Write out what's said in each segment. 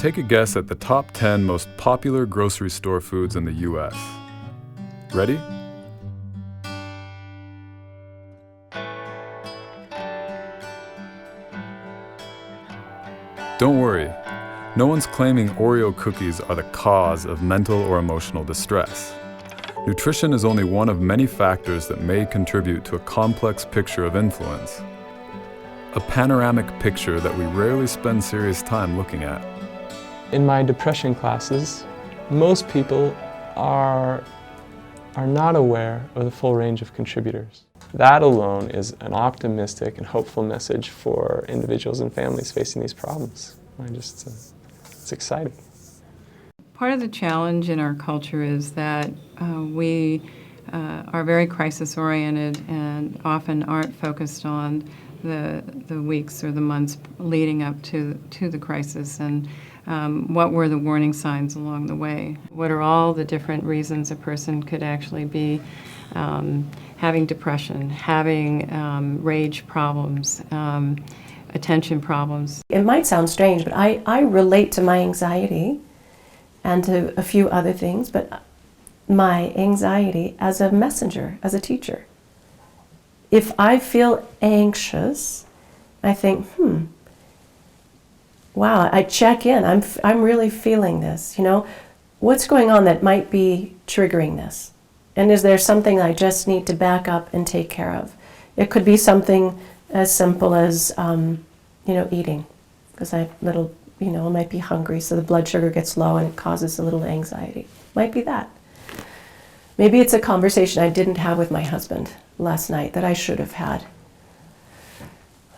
take a guess at the top 10 most popular grocery store foods in the US. Ready? Don't worry, no one's claiming Oreo cookies are the cause of mental or emotional distress. Nutrition is only one of many factors that may contribute to a complex picture of influence. A panoramic picture that we rarely spend serious time looking at. In my depression classes, most people are not aware of the full range of contributors. That alone is an optimistic and hopeful message for individuals and families facing these problems. It's exciting. Part of the challenge in our culture is that we are very crisis-oriented and often aren't focused on the weeks or the months leading up to the crisis, and what were the warning signs along the way. What are all the different reasons a person could actually be having depression, having rage problems, attention problems. It might sound strange, but I relate to my anxiety and to a few other things, but my anxiety as a messenger, as a teacher. If I feel anxious, I think, wow, I check in, I'm really feeling this, what's going on that might be triggering this? And is there something I just need to back up and take care of? It could be something as simple as, eating, because I might be hungry, so the blood sugar gets low and it causes a little anxiety. Might be that. Maybe it's a conversation I didn't have with my husband last night that I should have had.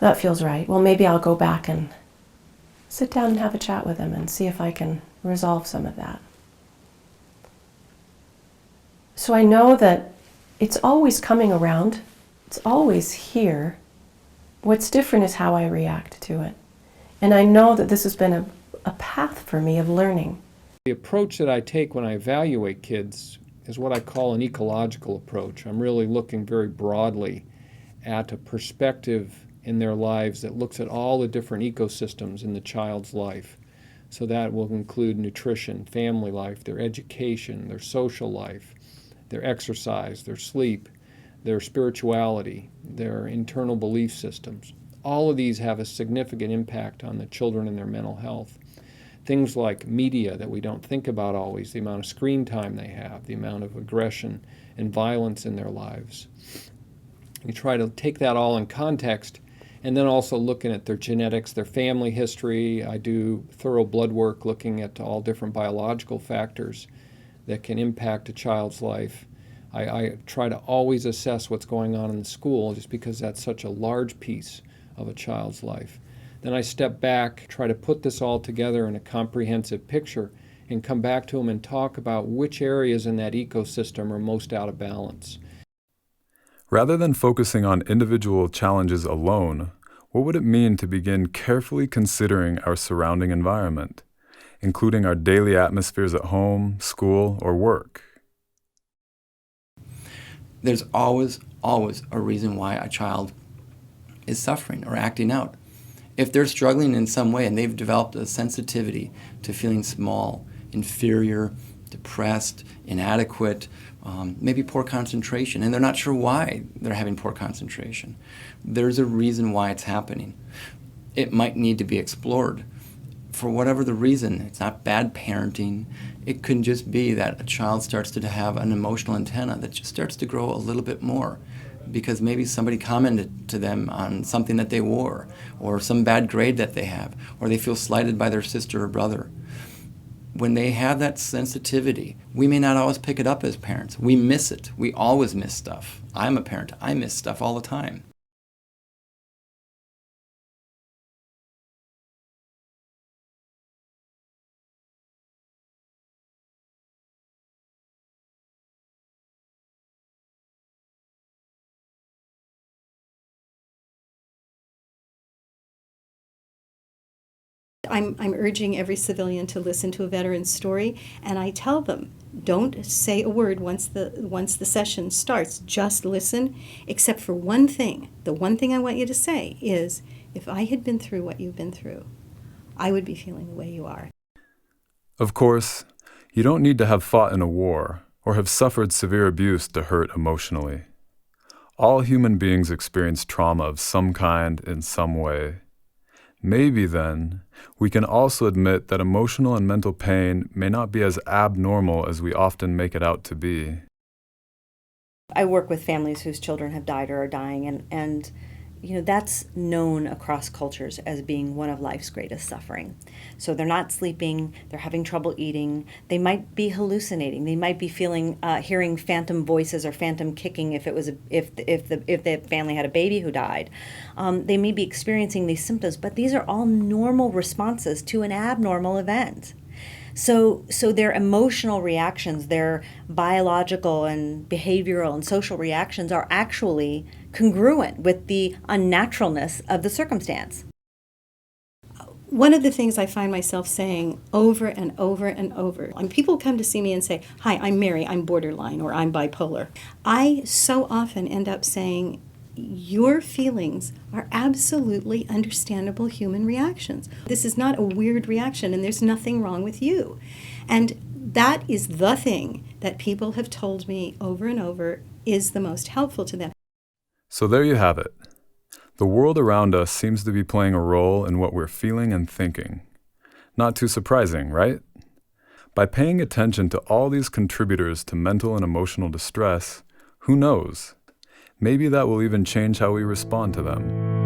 That feels right. Well, maybe I'll go back and sit down and have a chat with him and see if I can resolve some of that. So I know that it's always coming around. It's always here. What's different is how I react to it. And I know that this has been a path for me of learning. The approach that I take when I evaluate kids is what I call an ecological approach. I'm really looking very broadly at a perspective in their lives that looks at all the different ecosystems in the child's life. So that will include nutrition, family life, their education, their social life, their exercise, their sleep, their spirituality, their internal belief systems. All of these have a significant impact on the children and their mental health. Things like media that we don't think about always, the amount of screen time they have, the amount of aggression and violence in their lives. You try to take that all in context, and then also looking at their genetics, their family history. I do thorough blood work looking at all different biological factors that can impact a child's life. I try to always assess what's going on in the school just because that's such a large piece of a child's life. Then I step back, try to put this all together in a comprehensive picture, and come back to them and talk about which areas in that ecosystem are most out of balance. Rather than focusing on individual challenges alone, what would it mean to begin carefully considering our surrounding environment, including our daily atmospheres at home, school, or work? There's always a reason why a child is suffering or acting out. If they're struggling in some way and they've developed a sensitivity to feeling small, inferior, depressed, inadequate, maybe poor concentration, and they're not sure why they're having poor concentration, there's a reason why it's happening. It might need to be explored. For whatever the reason, it's not bad parenting. It could just be that a child starts to have an emotional antenna that just starts to grow a little bit more because maybe somebody commented to them on something that they wore, or some bad grade that they have, or they feel slighted by their sister or brother. When they have that sensitivity, we may not always pick it up as parents. We miss it. We always miss stuff. I'm a parent. I miss stuff all the time. I'm urging every civilian to listen to a veteran's story, and I tell them, don't say a word once the session starts. Just listen, except for one thing. The one thing I want you to say is, if I had been through what you've been through, I would be feeling the way you are. Of course, you don't need to have fought in a war or have suffered severe abuse to hurt emotionally. All human beings experience trauma of some kind in some way. Maybe then, we can also admit that emotional and mental pain may not be as abnormal as we often make it out to be. I work with families whose children have died or are dying, and that's known across cultures as being one of life's greatest suffering. So they're not sleeping, they're having trouble eating, they might be hallucinating, they might be hearing phantom voices or phantom kicking if the family had a baby who died. They may be experiencing these symptoms, but these are all normal responses to an abnormal event. So their emotional reactions, their biological and behavioral and social reactions are actually congruent with the unnaturalness of the circumstance. One of the things I find myself saying over and over and over, when people come to see me and say, "Hi, I'm Mary, I'm borderline," or "I'm bipolar," I so often end up saying, your feelings are absolutely understandable human reactions. This is not a weird reaction, and there's nothing wrong with you. And that is the thing that people have told me over and over is the most helpful to them. So there you have it. The world around us seems to be playing a role in what we're feeling and thinking. Not too surprising, right? By paying attention to all these contributors to mental and emotional distress, who knows? Maybe that will even change how we respond to them.